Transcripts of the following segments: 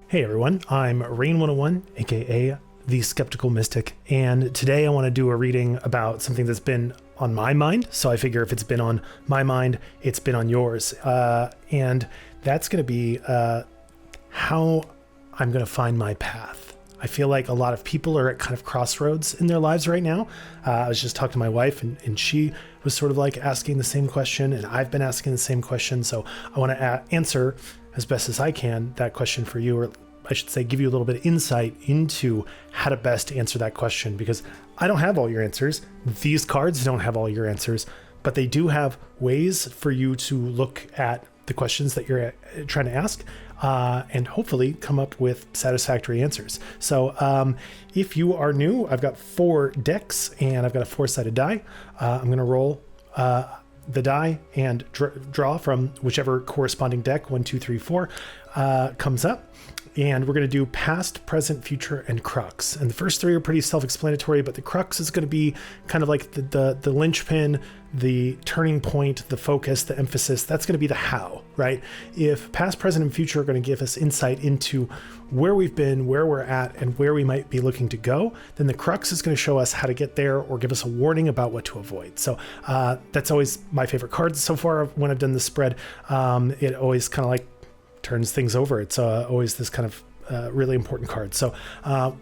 Hey everyone, I'm Rain101, aka The Skeptical Mystic, and today I want to do a reading about something that's been on my mind, so I figure if it's been on my mind, it's been on yours. And that's going to be how I'm going to find my path. I feel like a lot of people are at kind of crossroads in their lives right now. I was just talking to my wife, and she was sort of like asking the same question, and I've been asking the same question, so I want to answer as best as I can that question for you, or I should say give you a little bit of insight into how to best answer that question, because I don't have all your answers. These cards don't have all your answers, but they do have ways for you to look at the questions that you're trying to ask and hopefully come up with satisfactory answers. So if you are new, I've got 4 decks and I've got a 4-sided die. I'm going to roll the die and draw from whichever corresponding deck, 1, 2, 3, 4, comes up. And we're going to do past, present, future, and crux. And the first 3 are pretty self-explanatory, but the crux is going to be kind of like the linchpin, the turning point, the focus, the emphasis. That's going to be the how, right? If past, present, and future are going to give us insight into where we've been, where we're at, and where we might be looking to go, then the crux is going to show us how to get there or give us a warning about what to avoid. So that's always my favorite card so far when I've done this spread. It always kind of like turns things over. It's always this kind of really important card. So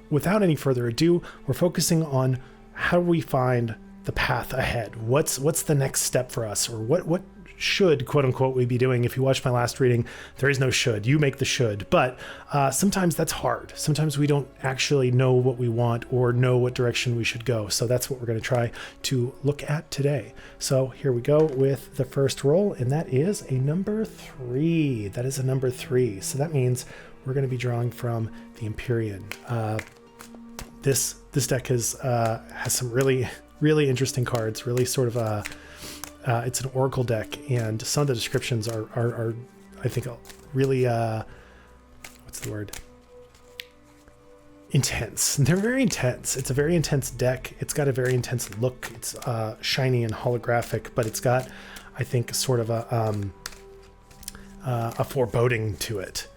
without any further ado, we're focusing on how do we find the path ahead? What's the next step for us, or what should, quote unquote, we be doing? If you watch my last reading, there is no should. You make the should. But sometimes that's hard. Sometimes we don't actually know what we want or know what direction we should go. So that's what we're going to try to look at today. So here we go with the first roll, and that is a number 3. That is a number 3. So that means we're going to be drawing from the Empyrean. This deck has some really interesting cards. Really sort of it's an oracle deck, and some of the descriptions are I think really what's the word? Intense. They're very intense. It's a very intense deck. It's got a very intense look. It's shiny and holographic, but it's got, I think, sort of a foreboding to it,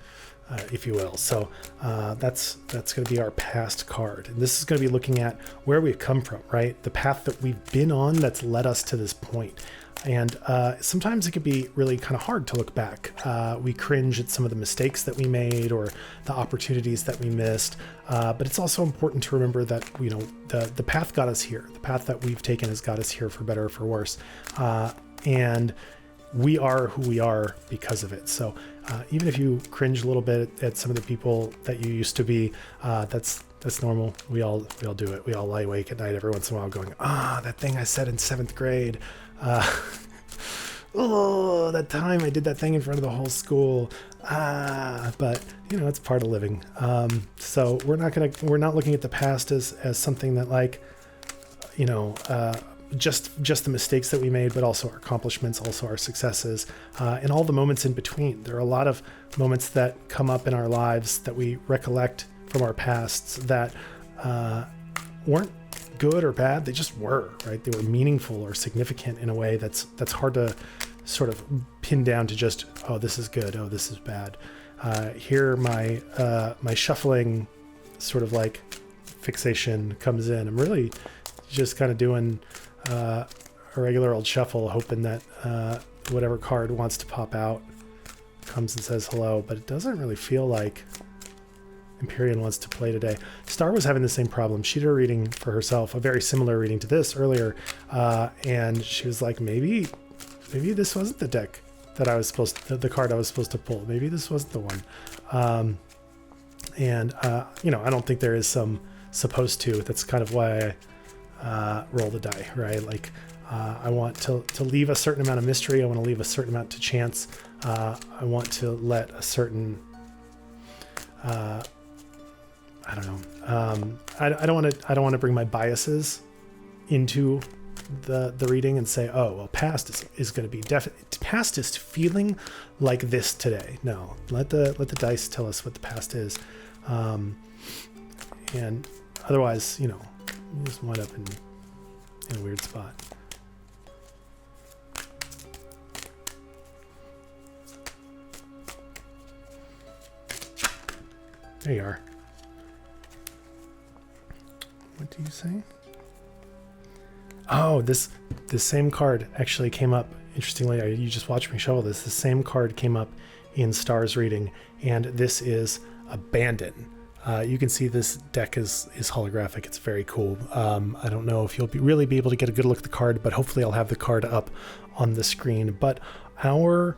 if you will. So that's going to be our past card, and this is going to be looking at where we've come from, right? The path that we've been on that's led us to this point. And sometimes it can be really kind of hard to look back. We cringe at some of the mistakes that we made or the opportunities that we missed. But it's also important to remember that, you know, the path got us here. The path that we've taken has got us here for better or for worse. And we are who we are because of it. So even if you cringe a little bit at some of the people that you used to be, that's normal. We all do it. We all lie awake at night every once in a while going, that thing I said in 7th grade. That time I did that thing in front of the whole school. But you know, it's part of living. So we're not looking at the past as something that, like, you know, just the mistakes that we made, but also our accomplishments, also our successes, and all the moments in between. There are a lot of moments that come up in our lives that we recollect from our pasts that weren't good or bad. They just were, right? They were meaningful or significant in a way that's hard to sort of pin down to just, oh, this is good, oh, this is bad. Here my shuffling sort of like fixation comes in. I'm really just kind of doing a regular old shuffle, hoping that whatever card wants to pop out comes and says hello, but it doesn't really feel like Empyrean wants to play today. Star was having the same problem. She did a reading for herself, a very similar reading to this earlier, and she was like, maybe this wasn't the deck that I was supposed to, the card I was supposed to pull. Maybe this wasn't the one. And you know, I don't think there is some supposed to. That's kind of why I roll the die, right? Like I want to leave a certain amount of mystery. I want to leave a certain amount to chance. I want to let a certain I don't know. I don't want to bring my biases into the reading and say, oh, well, past is going to be past is feeling like this today. No, let the dice tell us what the past is, and otherwise, you know, you just wind up in a weird spot. There you are. What do you say? Oh, this same card actually came up. Interestingly, you just watched me shovel this. The same card came up in Star's reading, and this is Abandon. You can see this deck is holographic. It's very cool. I don't know if you'll really be able to get a good look at the card, but hopefully I'll have the card up on the screen. But our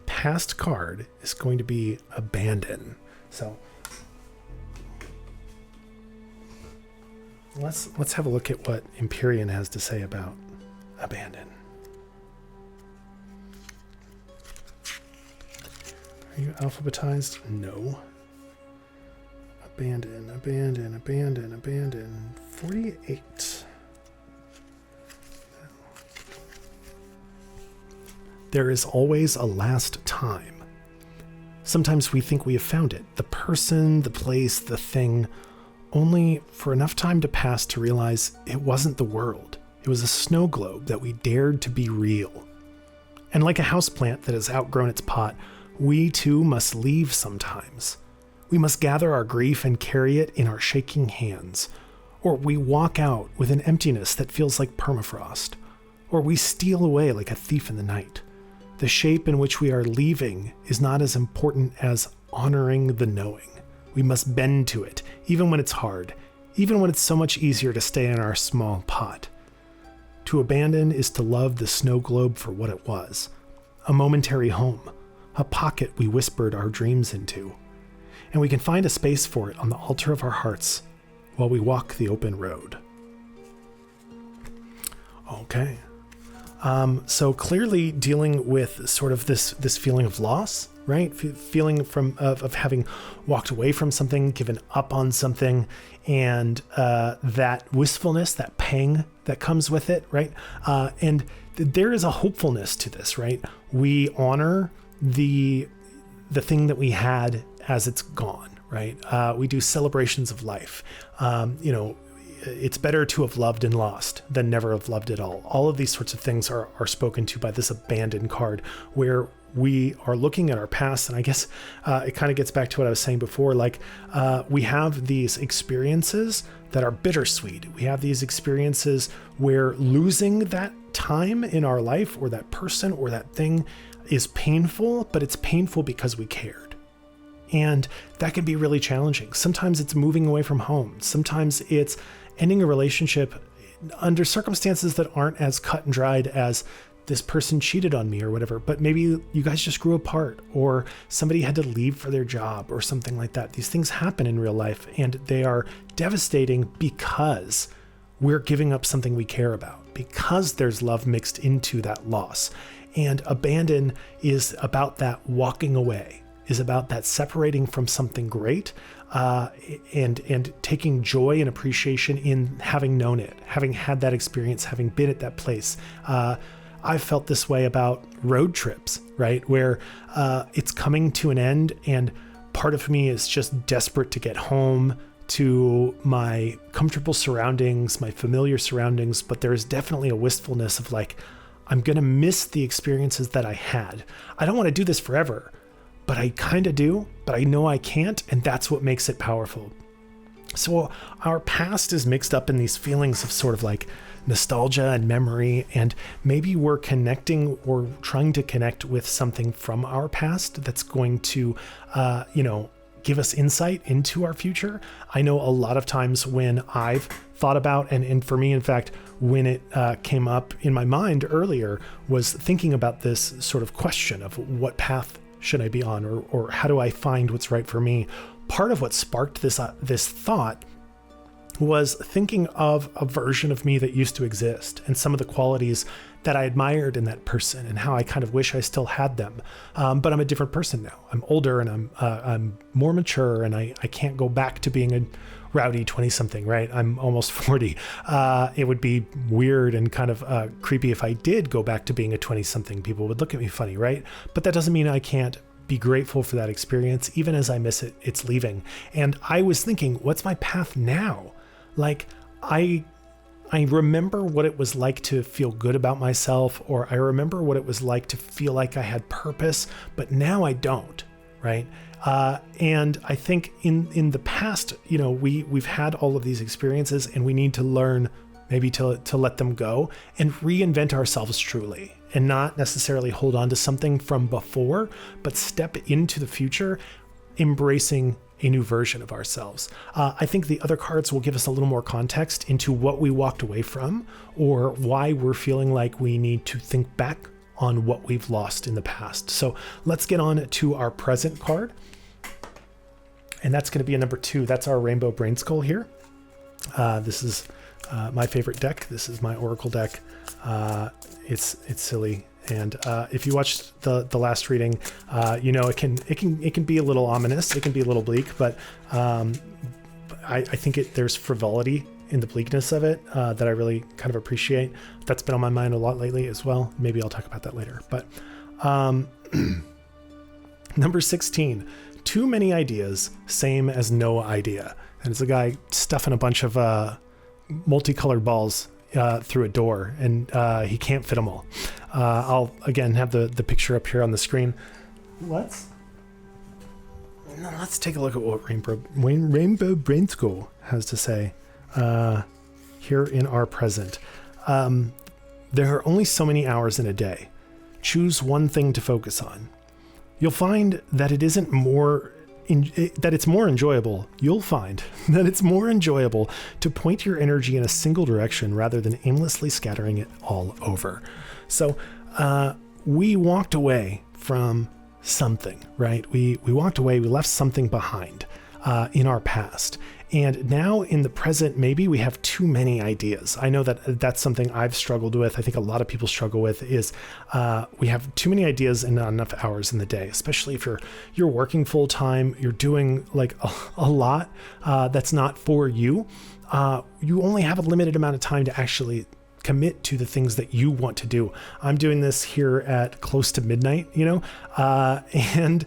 past card is going to be Abandon. So let's have a look at what Empyrean has to say about Abandon. Are you alphabetized? No. Abandon, abandon, abandon, abandon. 48. There is always a last time. Sometimes we think we have found it, the person, the place, the thing, only for enough time to pass to realize it wasn't the world. It was a snow globe that we dared to be real. And like a houseplant that has outgrown its pot, we too must leave sometimes. We must gather our grief and carry it in our shaking hands. Or we walk out with an emptiness that feels like permafrost. Or we steal away like a thief in the night. The shape in which we are leaving is not as important as honoring the knowing. We must bend to it, even when it's hard, even when it's so much easier to stay in our small pot. To abandon is to love the snow globe for what it was, a momentary home, a pocket we whispered our dreams into. And we can find a space for it on the altar of our hearts while we walk the open road. Okay. So clearly dealing with sort of this feeling of loss, right? Feeling of having walked away from something, given up on something, and that wistfulness, that pang that comes with it, right? And there is a hopefulness to this, right? We honor the thing that we had as it's gone, right? We do celebrations of life. It's better to have loved and lost than never have loved at all. All of these sorts of things are spoken to by this Abandon card, where we are looking at our past. And I guess it kind of gets back to what I was saying before. Like we have these experiences that are bittersweet. We have these experiences where losing that time in our life or that person or that thing is painful, but it's painful because we cared. And that can be really challenging. Sometimes it's moving away from home. Sometimes it's ending a relationship under circumstances that aren't as cut and dried as this person cheated on me or whatever, but maybe you guys just grew apart or somebody had to leave for their job or something like that. These things happen in real life and they are devastating because we're giving up something we care about, because there's love mixed into that loss. And Abandon is about that walking away, is about that separating from something great, and taking joy and appreciation in having known it, having had that experience, having been at that place. I've felt this way about road trips, right? Where it's coming to an end and part of me is just desperate to get home to my comfortable surroundings, my familiar surroundings, but there is definitely a wistfulness of like, I'm going to miss the experiences that I had. I don't want to do this forever, but I kind of do, but I know I can't, and that's what makes it powerful. So our past is mixed up in these feelings of sort of like nostalgia and memory, and maybe we're connecting or trying to connect with something from our past that's going to, give us insight into our future. I know a lot of times when I've thought about, and for me, in fact, when it came up in my mind earlier, was thinking about this sort of question of what path should I be on, or how do I find what's right for me? Part of what sparked this thought was thinking of a version of me that used to exist and some of the qualities that I admired in that person and how I kind of wish I still had them. But I'm a different person now. I'm older and I'm more mature, and I can't go back to being a rowdy 20-something, right? I'm almost 40. It would be weird and kind of creepy if I did go back to being a 20-something. People would look at me funny, right? But that doesn't mean I can't be grateful for that experience. Even as I miss it, it's leaving. And I was thinking, what's my path now? Like, I remember what it was like to feel good about myself, or I remember what it was like to feel like I had purpose, but now I don't. right? And I think in the past, we've had all of these experiences, and we need to learn maybe to let them go and reinvent ourselves truly, and not necessarily hold on to something from before, but step into the future, embracing a new version of ourselves. I think the other cards will give us a little more context into what we walked away from, or why we're feeling like we need to think back on what we've lost in the past. So let's get on to our present card. And that's going to be a number 2. That's our Rainbow Brain Skull here. This is my favorite deck. This is my Oracle deck. It's silly. And if you watched the last reading, it can be a little ominous. It can be a little bleak, but I think there's frivolity in the bleakness of it that I really kind of appreciate. That's been on my mind a lot lately as well. Maybe I'll talk about that later. But number 16, too many ideas, same as no idea. And it's a guy stuffing a bunch of multicolored balls through a door, and he can't fit them all. I'll again have the picture up here on the screen. Let's take a look at what Rainbow Brain Skull has to say here in our present. There are only so many hours in a day. Choose one thing to focus on. You'll find that it's more enjoyable. You'll find that it's more enjoyable to point your energy in a single direction rather than aimlessly scattering it all over. So we walked away from something, right? We walked away, we left something behind in our past. And now in the present, maybe we have too many ideas. I know that that's something I've struggled with. I think a lot of people struggle with is we have too many ideas and not enough hours in the day, especially if you're working full time, you're doing like a lot that's not for you. You only have a limited amount of time to actually commit to the things that you want to do. I'm doing this here at close to midnight, and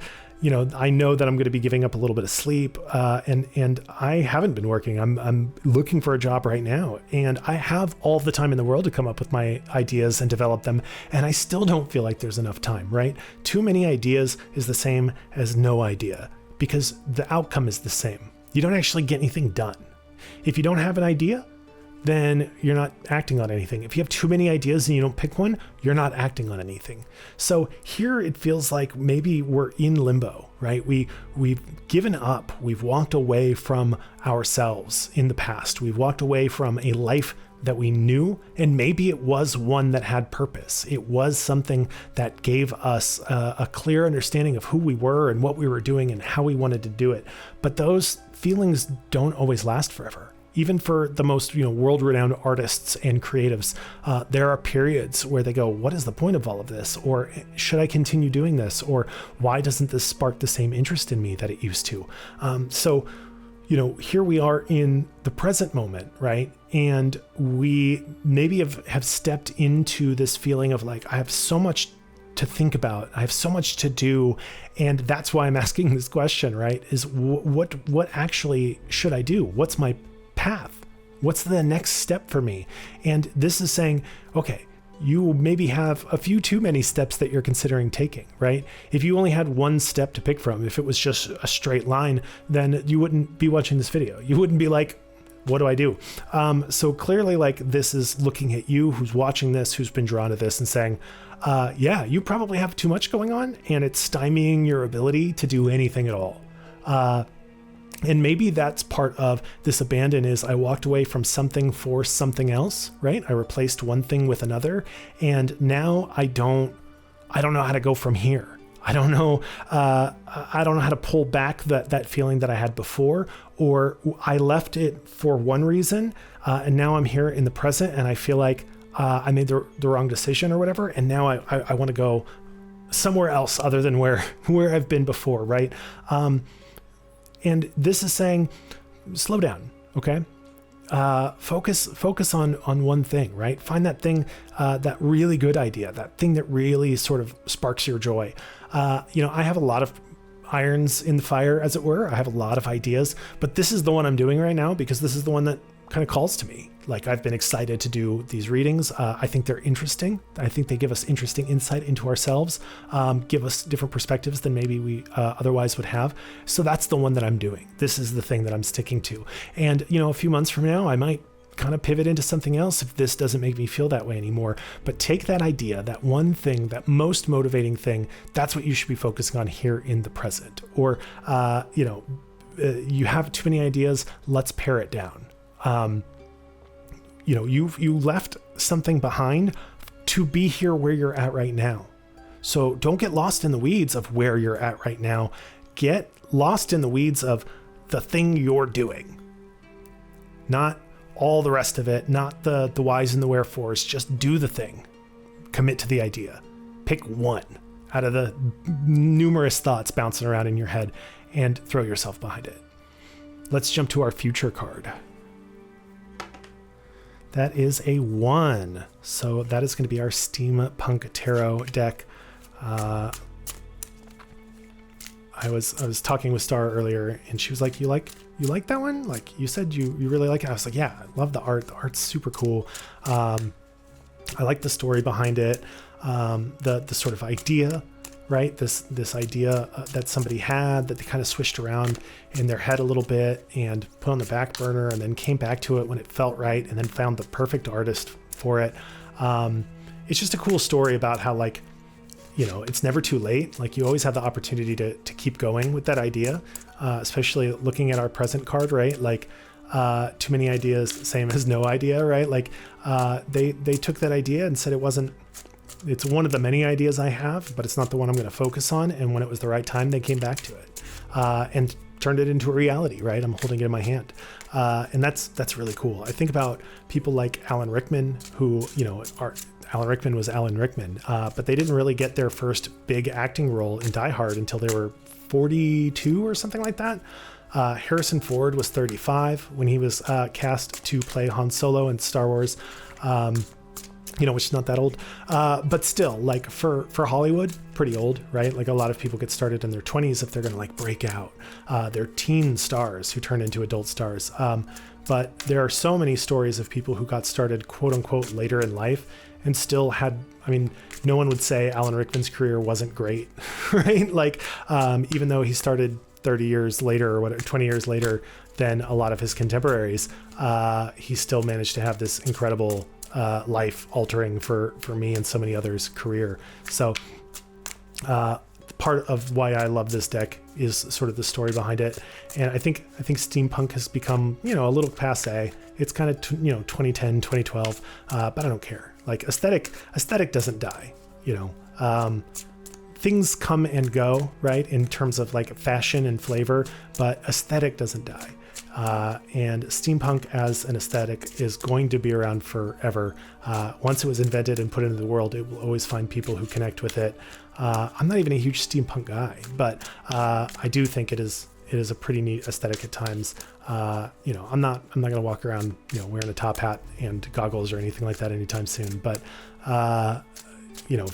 I know that I'm going to be giving up a little bit of sleep, and I haven't been working. I'm looking for a job right now, and I have all the time in the world to come up with my ideas and develop them, and I still don't feel like there's enough time, right? Too many ideas is the same as no idea, because the outcome is the same. You don't actually get anything done. If you don't have an idea, then you're not acting on anything. If you have too many ideas and you don't pick one, you're not acting on anything. So here it feels like maybe we're in limbo, right? We've given up. We've walked away from ourselves in the past. We've walked away from a life that we knew, and maybe it was one that had purpose. It was something that gave us a clear understanding of who we were and what we were doing and how we wanted to do it. But those feelings don't always last forever. Even for the most world-renowned artists and creatives, there are periods where they go, what is the point of all of this? Or should I continue doing this? Or why doesn't this spark the same interest in me that it used to? So here we are in the present moment, right? And we maybe have stepped into this feeling of like, I have so much to think about. I have so much to do. And that's why I'm asking this question, right? Is what actually should I do? What's my path? What's the next step for me? And this is saying, okay, you maybe have a few too many steps that you're considering taking, right? If you only had one step to pick from, if it was just a straight line, then you wouldn't be watching this video. You wouldn't be like, what do I do? So clearly, like, this is looking at you who's watching this, who's been drawn to this and saying, yeah, you probably have too much going on and it's stymieing your ability to do anything at all. And maybe that's part of this abandon is I walked away from something for something else, right? I replaced one thing with another. And now I don't know how to go from here. I don't know how to pull back that feeling that I had before, or I left it for one reason. And now I'm here in the present and I feel like I made the wrong decision or whatever. And now I want to go somewhere else other than where I've been before, right? And this is saying, slow down, okay? Focus on one thing, right? Find that thing, that really good idea, that thing that really sort of sparks your joy. I have a lot of irons in the fire, as it were. I have a lot of ideas, but this is the one I'm doing right now because this is the one that kind of calls to me. Like, I've been excited to do these readings. I think they're interesting. I think they give us interesting insight into ourselves, give us different perspectives than maybe we otherwise would have. So that's the one that I'm doing. This is the thing that I'm sticking to. And, a few months from now, I might kind of pivot into something else if this doesn't make me feel that way anymore. But take that idea, that one thing, that most motivating thing, that's what you should be focusing on here in the present. Or, you have too many ideas, let's pare it down. You left something behind to be here where you're at right now. So don't get lost in the weeds of where you're at right now. Get lost in the weeds of the thing you're doing. Not all the rest of it, not the whys and the wherefores. Just do the thing. Commit to the idea. Pick one out of the numerous thoughts bouncing around in your head and throw yourself behind it. Let's jump to our future card. That is a 1. So that is going to be our Steampunk Tarot deck. I was talking with Star earlier, and she was like, "You like that one? Like, you said you really like it." I was like, "Yeah, I love the art. The art's super cool. I like the story behind it. The sort of idea, right? This idea that somebody had that they kind of switched around in their head a little bit and put on the back burner, and then came back to it when it felt right, and then found the perfect artist for it. It's just a cool story about how, like, it's never too late. Like, you always have the opportunity to keep going with that idea, especially looking at our present card, right? Like, too many ideas, same as no idea, right? Like, they took that idea and said it's one of the many ideas I have, but it's not the one I'm going to focus on. And when it was the right time, they came back to it and turned it into a reality, right? I'm holding it in my hand. And that's really cool. I think about people like Alan Rickman, who, Alan Rickman was Alan Rickman, but they didn't really get their first big acting role in Die Hard until they were 42 or something like that. Harrison Ford was 35 when he was cast to play Han Solo in Star Wars. Which is not that old, but still, like, for Hollywood, pretty old, right? Like, a lot of people get started in their 20s if they're going to, like, break out. They're teen stars who turn into adult stars. But there are so many stories of people who got started, quote unquote, later in life and still had, no one would say Alan Rickman's career wasn't great, right? Like, even though he started 30 years later or 20 years later than a lot of his contemporaries, he still managed to have this incredible life altering for me and so many others' career. So part of why I love this deck is sort of the story behind it. And I think steampunk has become, a little passe. It's kind of, 2010, 2012, but I don't care. Like, aesthetic doesn't die, things come and go, right? In terms of, like, fashion and flavor, but aesthetic doesn't die. And steampunk as an aesthetic is going to be around forever. Once it was invented and put into the world, it will always find people who connect with it. I'm not even a huge steampunk guy, but I do think it is a pretty neat aesthetic at times. I'm not going to walk around, wearing a top hat and goggles or anything like that anytime soon. But for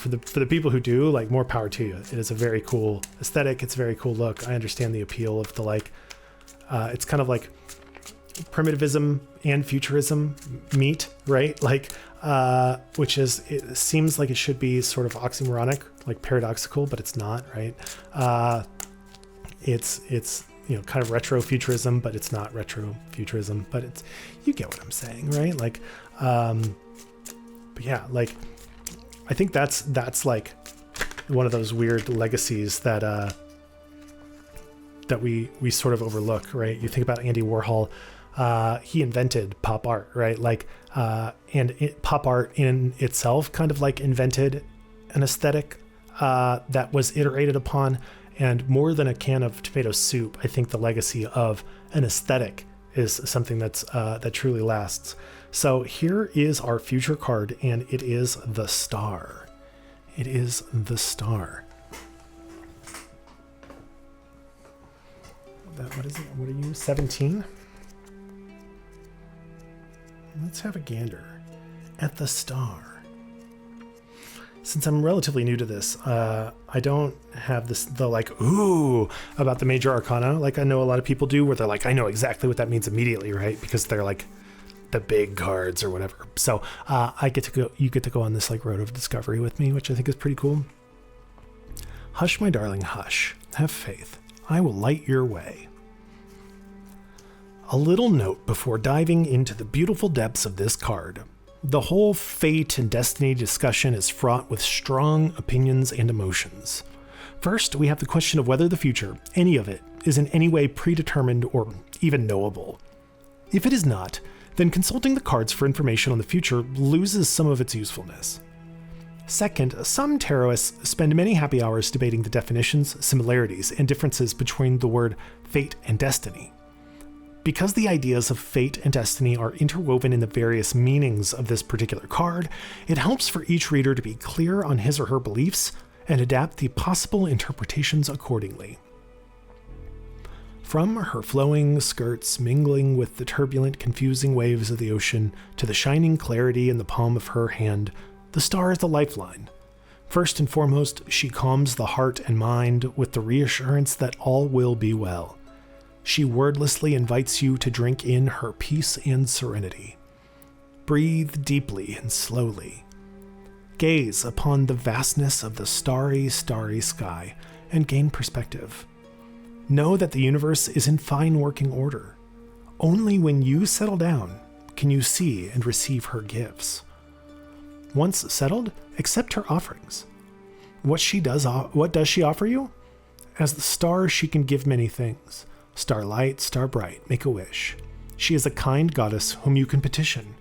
the people who do, like, more power to you. It is a very cool aesthetic. It's a very cool look. I understand the appeal of the, like. It's kind of like primitivism and futurism meet, right? Like, which is, it seems like it should be sort of oxymoronic, like paradoxical, but it's not, right? It's kind of retro futurism, but it's not retro futurism, but it's, you get what I'm saying, right? Like, but yeah, like, I think that's like one of those weird legacies that we sort of overlook, right? You think about Andy Warhol, he invented pop art, right? Like, pop art in itself kind of like invented an aesthetic that was iterated upon. And more than a can of tomato soup, I think the legacy of an aesthetic is something that truly lasts. So here is our future card, and it is the Star. It is the Star. What is it? What are you, 17? Let's have a gander at the Star. Since I'm relatively new to this, I don't have the like, ooh, about the major arcana like I know a lot of people do, where they're like, I know exactly what that means immediately, right? Because they're like, the big cards or whatever. So you get to go on this like road of discovery with me, which I think is pretty cool. Hush, my darling, hush. Have faith. I will light your way. A little note before diving into the beautiful depths of this card. The whole fate and destiny discussion is fraught with strong opinions and emotions. First, we have the question of whether the future, any of it, is in any way predetermined or even knowable. If it is not, then consulting the cards for information on the future loses some of its usefulness. Second, some tarotists spend many happy hours debating the definitions, similarities, and differences between the word fate and destiny. Because the ideas of fate and destiny are interwoven in the various meanings of this particular card, it helps for each reader to be clear on his or her beliefs and adapt the possible interpretations accordingly. From her flowing skirts mingling with the turbulent, confusing waves of the ocean to the shining clarity in the palm of her hand, the star is the lifeline. First and foremost, she calms the heart and mind with the reassurance that all will be well. She wordlessly invites you to drink in her peace and serenity. Breathe deeply and slowly. Gaze upon the vastness of the starry, starry sky and gain perspective. Know that the universe is in fine working order. Only when you settle down can you see and receive her gifts. Once settled, accept her offerings. What does she offer you? As the star, she can give many things. Starlight, star bright, make a wish. She is a kind goddess whom you can petition.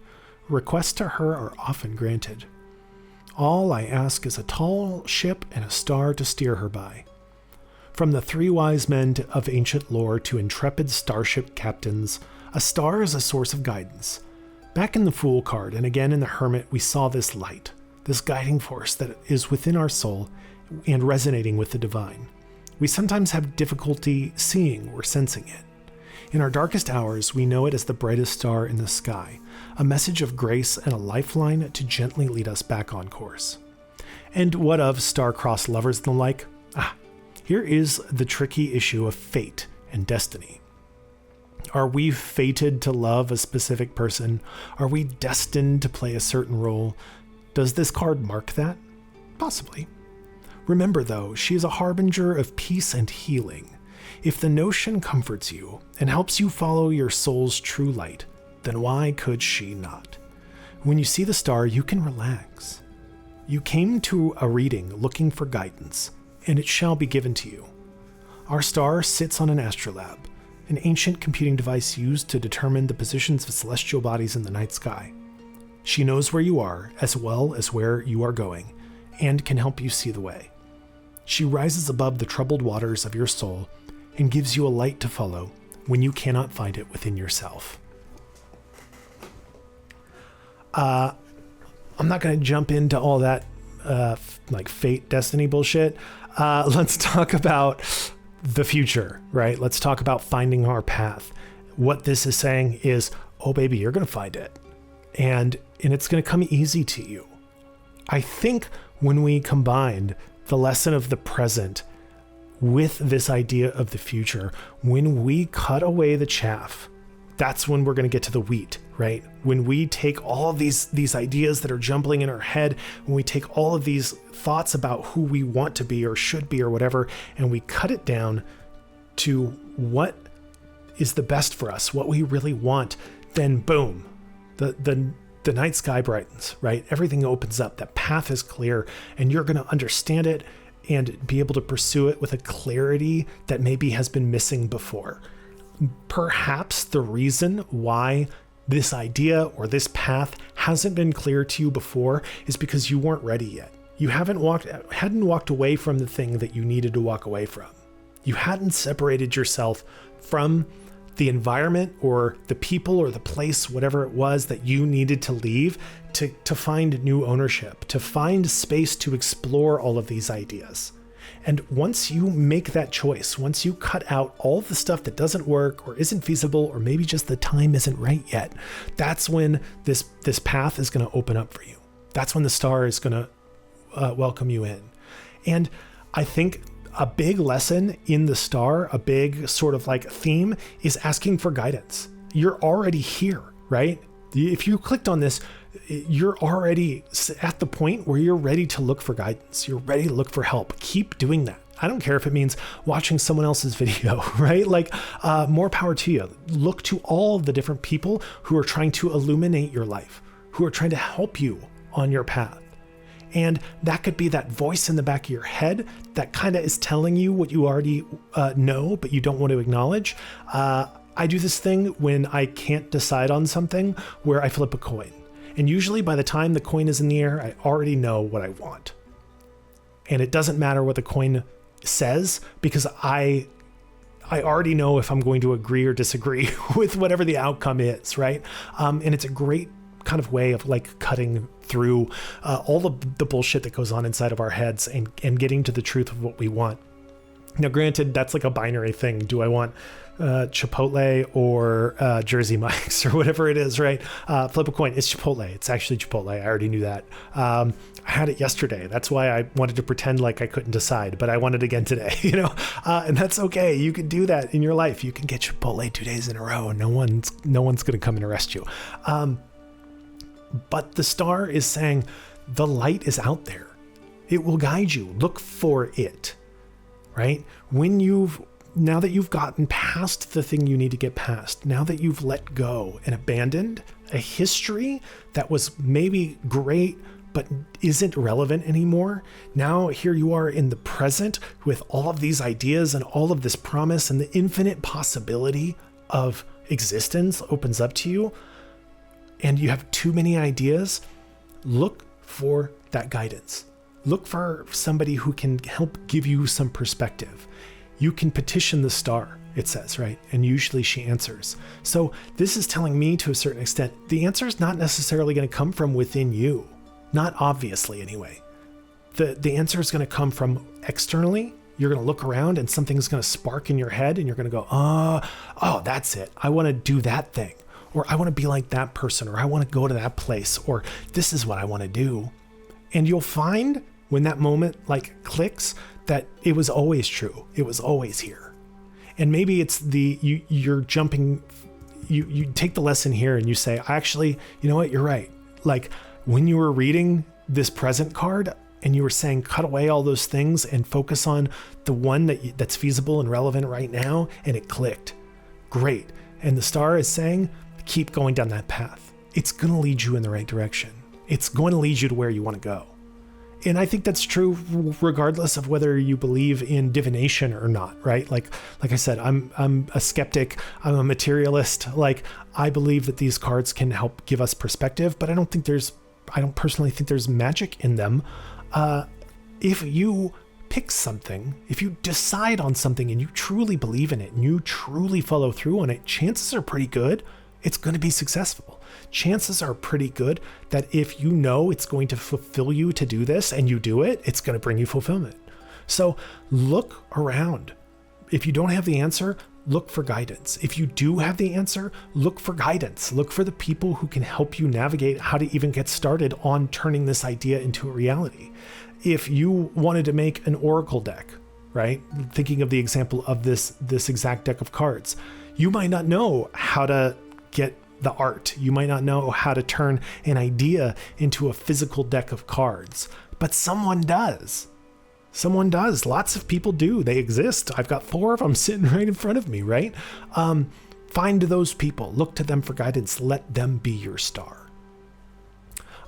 Requests to her are often granted. All I ask is a tall ship and a star to steer her by. From the three wise men of ancient lore to intrepid starship captains, a star is a source of guidance. Back in the Fool card and again in the Hermit, we saw this light, this guiding force that is within our soul and resonating with the divine. We sometimes have difficulty seeing or sensing it. In our darkest hours, we know it as the brightest star in the sky, a message of grace and a lifeline to gently lead us back on course. And what of star-crossed lovers and the like? Here is the tricky issue of fate and destiny. Are we fated to love a specific person? Are we destined to play a certain role? Does this card mark that? Possibly. Remember, though, she is a harbinger of peace and healing. If the notion comforts you and helps you follow your soul's true light, then why could she not? When you see the star, you can relax. You came to a reading looking for guidance, and it shall be given to you. Our star sits on an astrolabe, an ancient computing device used to determine the positions of celestial bodies in the night sky. She knows where you are as well as where you are going, and can help you see the way. She rises above the troubled waters of your soul and gives you a light to follow when you cannot find it within yourself. I'm not going to jump into all that like fate, destiny bullshit. Let's talk about the future, right? Let's talk about finding our path. What this is saying is, oh baby, you're going to find it. And it's going to come easy to you. I think when we combined the lesson of the present with this idea of the future, when we cut away the chaff, that's when we're going to get to the wheat, right? When we take all of these ideas that are jumbling in our head, when we take all of these thoughts about who we want to be or should be or whatever, and we cut it down to what is the best for us, what we really want, then boom, the night sky brightens, right? Everything opens up. That path is clear, and you're going to understand it and be able to pursue it with a clarity that maybe has been missing before. Perhaps the reason why this idea or this path hasn't been clear to you before is because you weren't ready yet. You hadn't walked away from the thing that you needed to walk away from. You hadn't separated yourself from the environment or the people or the place, whatever it was that you needed to leave to find new ownership, to find space to explore all of these ideas. And once you make that choice, once you cut out all the stuff that doesn't work or isn't feasible, or maybe just the time isn't right yet, that's when this path is going to open up for you. That's when the star is going to welcome you in. And I think a big lesson in the star, a big sort of like theme, is asking for guidance. You're already here, right? If you clicked on this, you're already at the point where you're ready to look for guidance. You're ready to look for help. Keep doing that. I don't care if it means watching someone else's video, right? Like, more power to you. Look to all of the different people who are trying to illuminate your life, who are trying to help you on your path. And that could be that voice in the back of your head that kind of is telling you what you already know, but you don't want to acknowledge. I do this thing when I can't decide on something where I flip a coin. And usually by the time the coin is in the air, I already know what I want. And it doesn't matter what the coin says, because I already know if I'm going to agree or disagree with whatever the outcome is, right? And it's a great kind of way of like cutting through all of the bullshit that goes on inside of our heads and getting to the truth of what we want. Now, granted, that's like a binary thing. Do I want Chipotle or Jersey Mike's or whatever it is, right? Flip a coin. It's Chipotle. It's actually Chipotle. I already knew that. I had it yesterday. That's why I wanted to pretend like I couldn't decide, but I want it again today, you know? And that's okay. You can do that in your life. You can get Chipotle 2 days in a row and no one's going to come and arrest you. But the star is saying the light is out there. It will guide you. Look for it, right? Now that you've gotten past the thing you need to get past, now that you've let go and abandoned a history that was maybe great, but isn't relevant anymore. Now here you are in the present with all of these ideas and all of this promise, and the infinite possibility of existence opens up to you. And you have too many ideas. Look for that guidance. Look for somebody who can help give you some perspective. You can petition the star, it says, right? And usually she answers. So this is telling me to a certain extent, the answer is not necessarily going to come from within you. Not obviously anyway. The answer is going to come from externally. You're going to look around and something's going to spark in your head and you're going to go, oh, that's it. I want to do that thing. Or I want to be like that person, or I want to go to that place, or this is what I want to do. And you'll find when that moment like clicks that it was always true. It was always here. And maybe it's you're jumping, you take the lesson here and you say, actually, you know what? You're right. Like when you were reading this present card and you were saying, cut away all those things and focus on the one that's feasible and relevant right now. And it clicked. Great. And the star is saying, keep going down that path. It's going to lead you in the right direction. It's going to lead you to where you want to go. And I think that's true regardless of whether you believe in divination or not, right? Like I said, I'm a skeptic. I'm a materialist. Like I believe that these cards can help give us perspective, but I don't personally think there's magic in them. If you pick something, if you decide on something and you truly believe in it and you truly follow through on it, chances are pretty good it's going to be successful. Chances are pretty good that if you know it's going to fulfill you to do this and you do it, it's going to bring you fulfillment. So look around. If you don't have the answer, look for guidance. If you do have the answer, look for guidance. Look for the people who can help you navigate how to even get started on turning this idea into a reality. If you wanted to make an oracle deck, right? Thinking of the example of this exact deck of cards, you might not know how to get the art. You might not know how to turn an idea into a physical deck of cards, but someone does. Someone does. Lots of people do. They exist. I've got 4 of them sitting right in front of me, right? Find those people. Look to them for guidance. Let them be your star.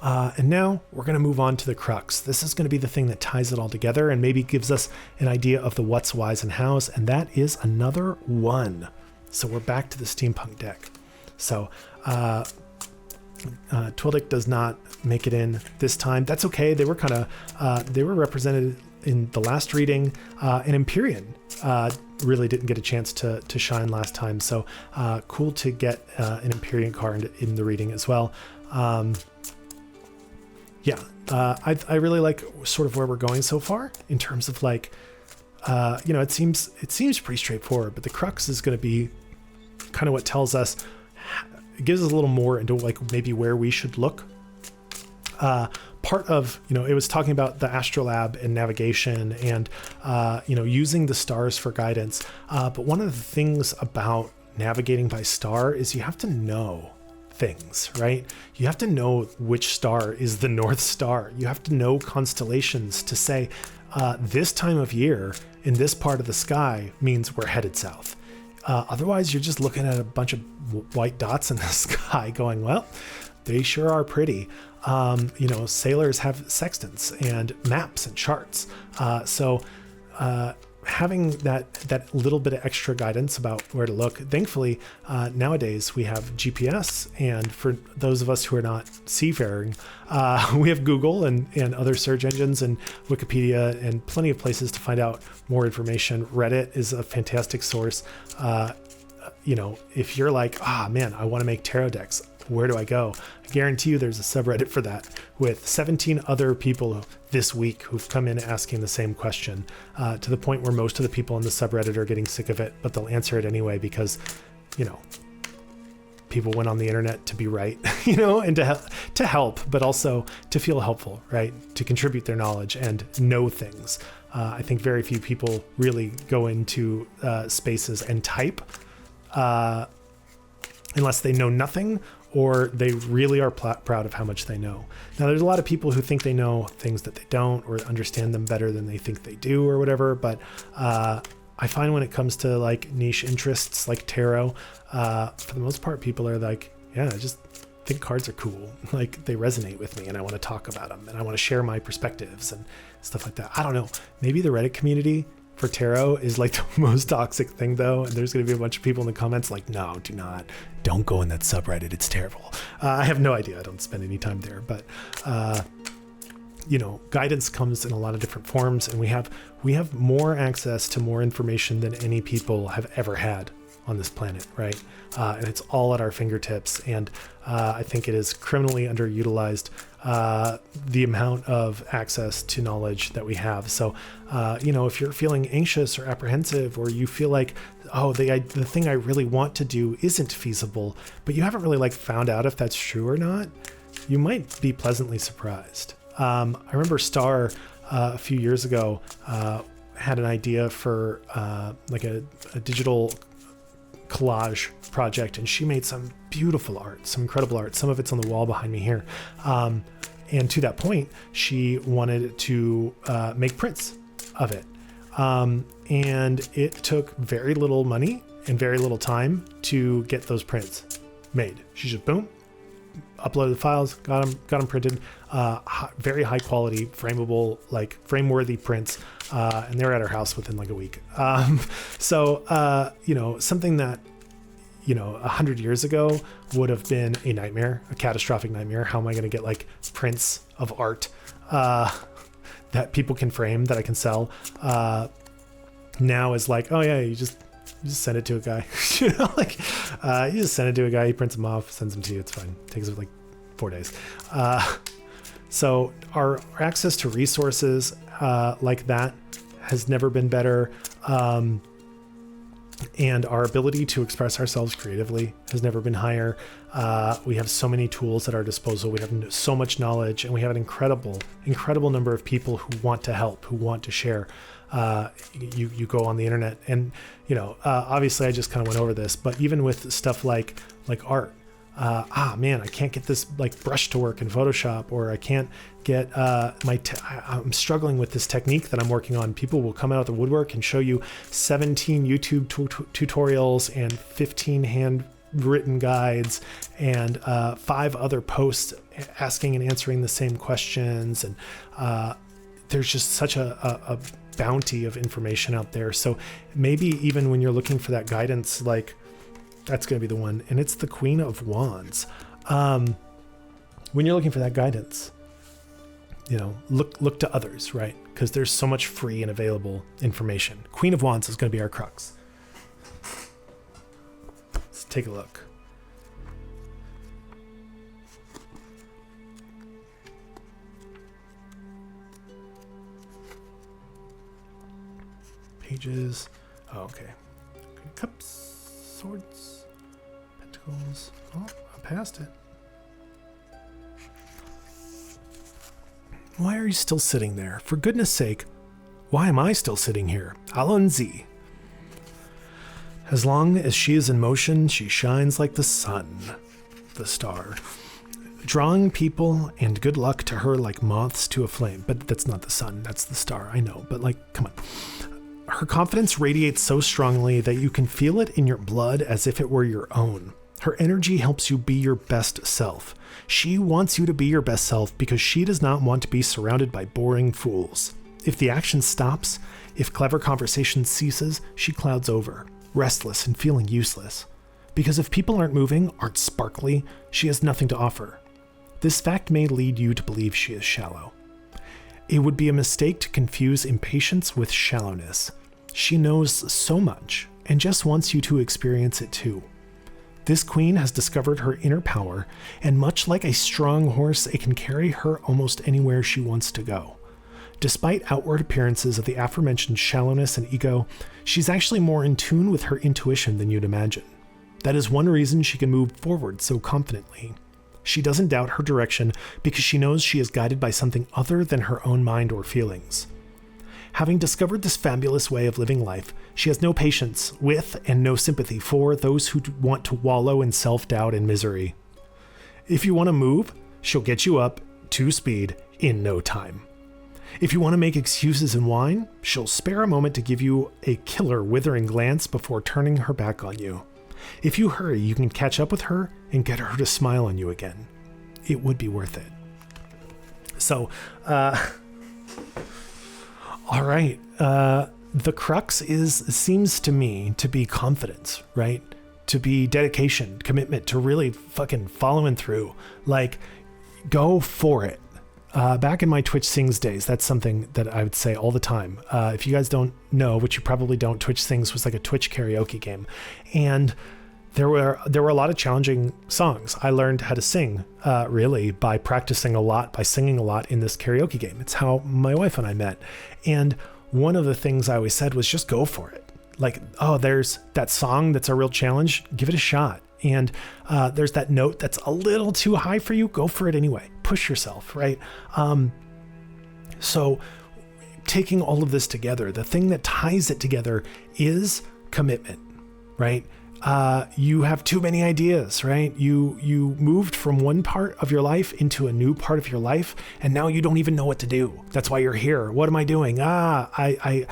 And now we're going to move on to the crux. This is going to be the thing that ties it all together and maybe gives us an idea of the what's, whys, and hows, and that is another 1. So we're back to the steampunk deck. So Twildic does not make it in this time. That's okay. They were they were represented in the last reading, and Empyrean really didn't get a chance to shine last time. So cool to get an Empyrean card in the reading as well. I really like sort of where we're going so far in terms of like, it seems pretty straightforward, but the crux is going to be kind of what tells us. It gives us a little more into like maybe where we should look. Part of, it was talking about the astrolabe and navigation and, using the stars for guidance. But one of the things about navigating by star is you have to know things, right? You have to know which star is the North Star. You have to know constellations to say, this time of year in this part of the sky means we're headed south. Otherwise, you're just looking at a bunch of white dots in the sky going, well, they sure are pretty. Sailors have sextants and maps and charts. So having that little bit of extra guidance about where to look. Thankfully, nowadays we have GPS, and for those of us who are not seafaring, we have Google and other search engines and Wikipedia and plenty of places to find out more information. Reddit is a fantastic source. If you're like, man, I want to make tarot decks, where do I go? I guarantee you there's a subreddit for that with 17 other people this week who've come in asking the same question, to the point where most of the people on the subreddit are getting sick of it, but they'll answer it anyway because, people went on the internet to be right, and to help, but also to feel helpful, right? To contribute their knowledge and know things. I think very few people really go into spaces and type unless they know nothing, or they really are proud of how much they know. Now, there's a lot of people who think they know things that they don't, or understand them better than they think they do, or whatever. But I find when it comes to like niche interests like tarot, for the most part, people are like, yeah, I just think cards are cool. Like, they resonate with me and I want to talk about them and I want to share my perspectives and stuff like that. I don't know. Maybe the Reddit community for tarot is like the most toxic thing though, and there's going to be a bunch of people in the comments like, no, don't go in that subreddit, it's terrible. I have no idea, I don't spend any time there, but guidance comes in a lot of different forms, and we have more access to more information than any people have ever had on this planet, right? And it's all at our fingertips, and I think it is criminally underutilized, the amount of access to knowledge that we have. So, if you're feeling anxious or apprehensive, or you feel like, the thing I really want to do isn't feasible, but you haven't really found out if that's true or not, you might be pleasantly surprised. I remember Star a few years ago had an idea for a digital collage project, and she made some beautiful art, some incredible art. Some of it's on the wall behind me here. And to that point, she wanted to make prints of it. And it took very little money and very little time to get those prints made. She just boom, uploaded the files, got them printed, very high quality, frameable, frame-worthy prints, and they were at her house within a week. Something that 100 years ago would have been a nightmare, a catastrophic nightmare. How am I going to get prints of art that people can frame, that I can sell? Now is you just send it to a guy. You just send it to a guy, he prints them off, sends them to you, it's fine. It takes 4 days. So our access to resources like that has never been better. And our ability to express ourselves creatively has never been higher. We have so many tools at our disposal. We have so much knowledge, and we have an incredible number of people who want to help, who want to share. You go on the internet, and obviously I just kind of went over this, but even with stuff like art, I can't get this brush to work in Photoshop, or I can't get I'm struggling with this technique that I'm working on. People will come out of the woodwork and show you 17 YouTube tutorials and 15 handwritten guides and 5 other posts asking and answering the same questions. And there's just such a bounty of information out there. So maybe even when you're looking for that guidance, that's going to be the one. And it's the Queen of Wands. When you're looking for that guidance, look to others, right? Because there's so much free and available information. Queen of Wands is going to be our crux. Let's take a look. Pages. Oh, okay. Cups, swords, pentacles. Oh, I passed it. Why are you still sitting there? For goodness sake, why am I still sitting here? Alonzi. As long as she is in motion, she shines like the sun. the star. Drawing people and good luck to her like moths to a flame. But that's not the sun, that's the star, I know. But like, come on. Her confidence radiates so strongly that you can feel it in your blood as if it were your own. Her energy helps you be your best self. She wants you to be your best self because she does not want to be surrounded by boring fools. If the action stops, if clever conversation ceases, she clouds over, restless and feeling useless. Because if people aren't moving, aren't sparkly, she has nothing to offer. This fact may lead you to believe she is shallow. It would be a mistake to confuse impatience with shallowness. She knows so much and just wants you to experience it too. This queen has discovered her inner power, and much like a strong horse, it can carry her almost anywhere she wants to go. Despite outward appearances of the aforementioned shallowness and ego, she's actually more in tune with her intuition than you'd imagine. That is one reason she can move forward so confidently. She doesn't doubt her direction because she knows she is guided by something other than her own mind or feelings. Having discovered this fabulous way of living life, she has no patience with and no sympathy for those who want to wallow in self-doubt and misery. If you want to move, she'll get you up to speed in no time. If you want to make excuses and whine, she'll spare a moment to give you a killer, withering glance before turning her back on you. If you hurry, you can catch up with her and get her to smile on you again. It would be worth it. So, all right. The crux seems to me to be confidence, right? To be dedication, commitment, to really fucking following through. Like, go for it. Back in my Twitch Sings days, that's something that I would say all the time. If you guys don't know, which you probably don't, Twitch Sings was like a Twitch karaoke game. And there were a lot of challenging songs. I learned how to sing, really, by practicing a lot, by singing a lot in this karaoke game. It's how my wife and I met. And one of the things I always said was just go for it. Like, oh, there's that song that's a real challenge. Give it a shot. And there's that note that's a little too high for you. Go for it anyway. Push yourself, right? So taking all of this together, the thing that ties it together is commitment, right? You have too many ideas, right? You moved from one part of your life into a new part of your life, and now you don't even know what to do. That's why you're here. What am I doing? I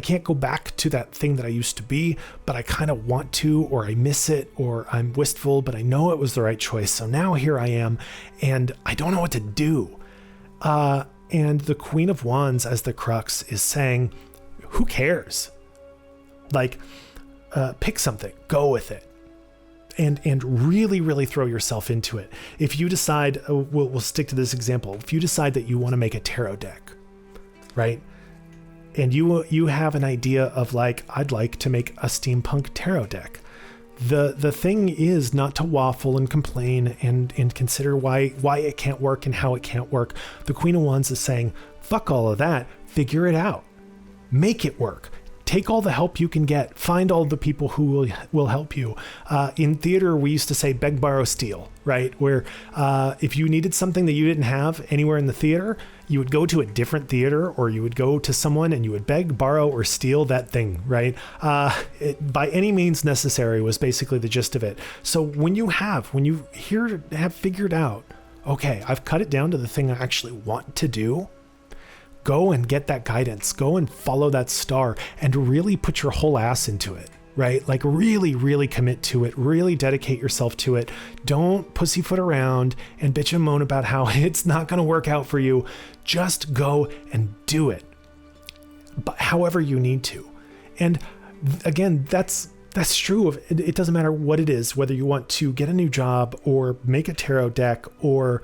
can't go back to that thing that I used to be, but I kind of want to, or I miss it, or I'm wistful, but I know it was the right choice. So now here I am, and I don't know what to do. And the Queen of Wands as the crux is saying, who cares? Like, pick something, go with it, and really, really throw yourself into it. If you decide, we'll stick to this example. If you decide that you want to make a tarot deck, right? And you have an idea of like, I'd like to make a steampunk tarot deck. The thing is not to waffle and complain and consider why it can't work and how it can't work. The Queen of Wands is saying, fuck all of that, figure it out, make it work. Take all the help you can get. Find all the people who will help you. In theater, we used to say beg, borrow, steal, right? Where if you needed something that you didn't have anywhere in the theater, you would go to a different theater, or you would go to someone and you would beg, borrow, or steal that thing, right? By any means necessary was basically the gist of it. So when you have figured out, okay, I've cut it down to the thing I actually want to do, go and get that guidance, go and follow that star, and really put your whole ass into it, right? Like really, really commit to it, really dedicate yourself to it. Don't pussyfoot around and bitch and moan about how it's not going to work out for you. Just go and do it, but however you need to. And again, that's true of it. It doesn't matter what it is, whether you want to get a new job or make a tarot deck or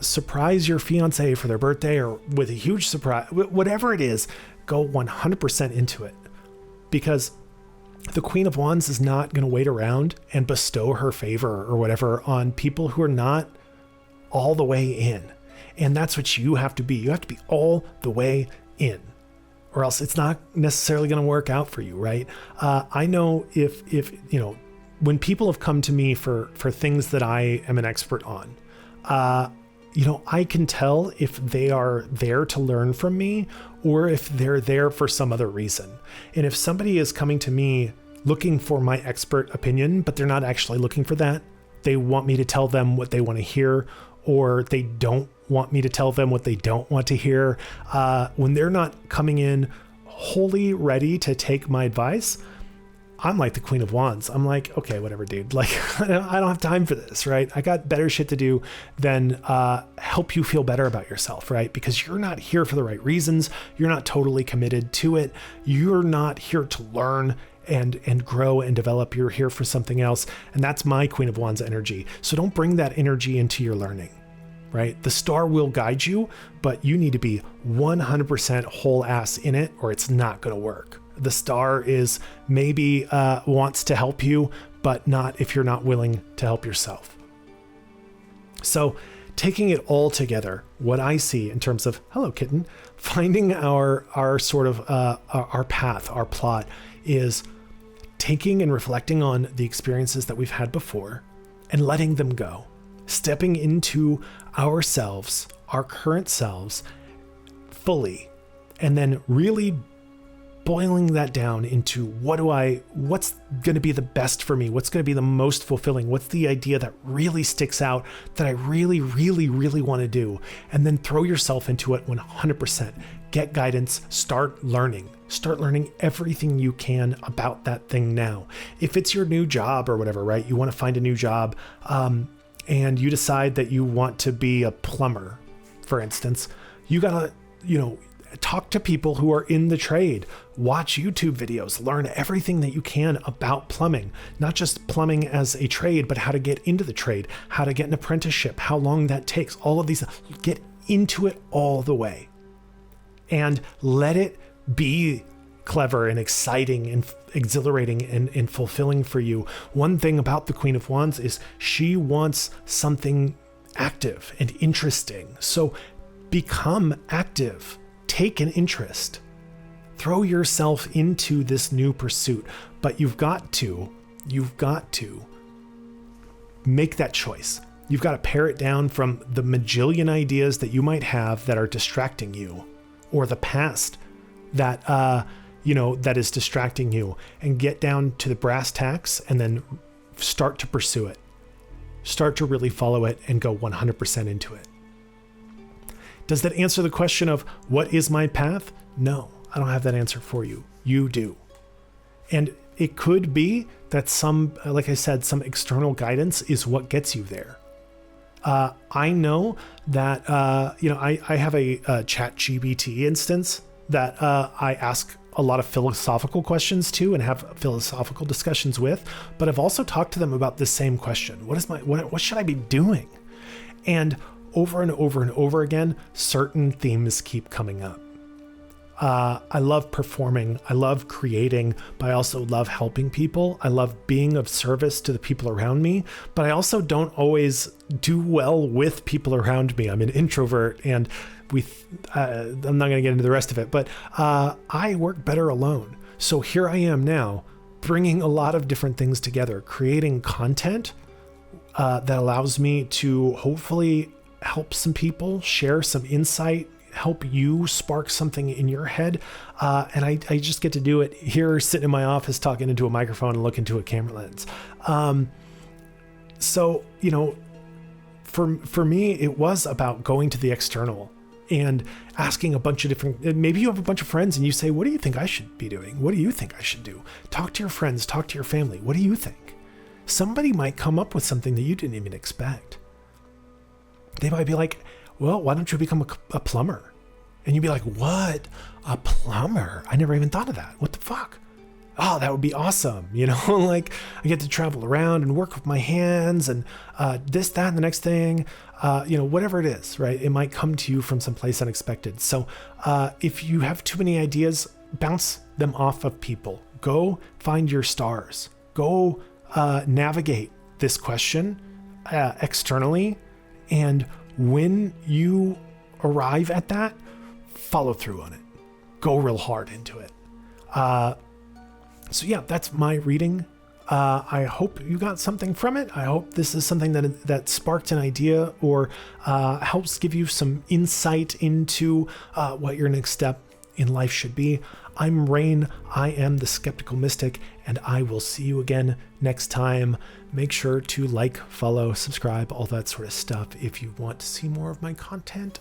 surprise your fiance for their birthday or with a huge surprise, whatever it is, go 100% into it, because the Queen of Wands is not going to wait around and bestow her favor or whatever on people who are not all the way in. And that's what you have to be. You have to be all the way in, or else it's not necessarily going to work out for you, right? I know if when people have come to me for things that I am an expert on, I can tell if they are there to learn from me or if they're there for some other reason. And if somebody is coming to me looking for my expert opinion, but they're not actually looking for that, they want me to tell them what they want to hear, or they don't want me to tell them what they don't want to hear. When they're not coming in wholly ready to take my advice, I'm like the Queen of Wands. I'm like, okay, whatever, dude. Like, I don't have time for this, right? I got better shit to do than help you feel better about yourself, right? Because you're not here for the right reasons. You're not totally committed to it. You're not here to learn and grow and develop. You're here for something else. And that's my Queen of Wands energy. So don't bring that energy into your learning, right? The star will guide you, but you need to be 100% whole ass in it, or it's not going to work. The star is maybe wants to help you, but not if you're not willing to help yourself. So taking it all together, what I see in terms of, hello kitten, finding our sort of our path, our plot, is taking and reflecting on the experiences that we've had before and letting them go, stepping into ourselves, our current selves fully, and then really boiling that down into what's going to be the best for me? What's going to be the most fulfilling? What's the idea that really sticks out that I really, really, really want to do? And then throw yourself into it 100%. Get guidance, start learning everything you can about that thing now. If it's your new job or whatever, right? You want to find a new job, and you decide that you want to be a plumber, for instance, you gotta, talk to people who are in the trade, watch YouTube videos, learn everything that you can about plumbing, not just plumbing as a trade, but how to get into the trade, how to get an apprenticeship, how long that takes, all of these, get into it all the way and let it be clever and exciting and exhilarating and fulfilling for you. One thing about the Queen of Wands is she wants something active and interesting. So become active. Take an interest, throw yourself into this new pursuit, but you've got to make that choice. You've got to pare it down from the majillion ideas that you might have that are distracting you, or the past that, that is distracting you, and get down to the brass tacks and then start to pursue it. Start to really follow it and go 100% into it. Does that answer the question of what is my path? No, I don't have that answer for you. You do. And it could be that like I said, some external guidance is what gets you there. I know that, I have a ChatGPT instance that I ask a lot of philosophical questions to and have philosophical discussions with, but I've also talked to them about this same question. What should I be doing? And over and over and over again, certain themes keep coming up. I love performing. I love creating, but I also love helping people. I love being of service to the people around me, but I also don't always do well with people around me. I'm an introvert, and I'm not going to get into the rest of it, but I work better alone. So here I am now, bringing a lot of different things together, creating content that allows me to hopefully help some people, share some insight, help you spark something in your head. And I just get to do it here, sitting in my office, talking into a microphone and look into a camera lens. So, for me, it was about going to the external and asking a bunch of different, maybe you have a bunch of friends and you say, what do you think I should be doing? What do you think I should do? Talk to your friends, talk to your family. What do you think? Somebody might come up with something that you didn't even expect. They might be like, well, why don't you become a plumber? And you'd be like, what? A plumber? I never even thought of that. What the fuck? Oh, that would be awesome. Like I get to travel around and work with my hands and this, that, and the next thing, whatever it is, right? It might come to you from someplace unexpected. So if you have too many ideas, bounce them off of people. Go find your stars. Go navigate this question externally. And when you arrive at that, follow through on it. Go real hard into it. So yeah, that's my reading. I hope you got something from it. I hope this is something that sparked an idea or helps give you some insight into what your next step in life should be. I'm Rain. I am the Skeptical Mystic, and I will see you again next time. Make sure to like, follow, subscribe, all that sort of stuff if you want to see more of my content.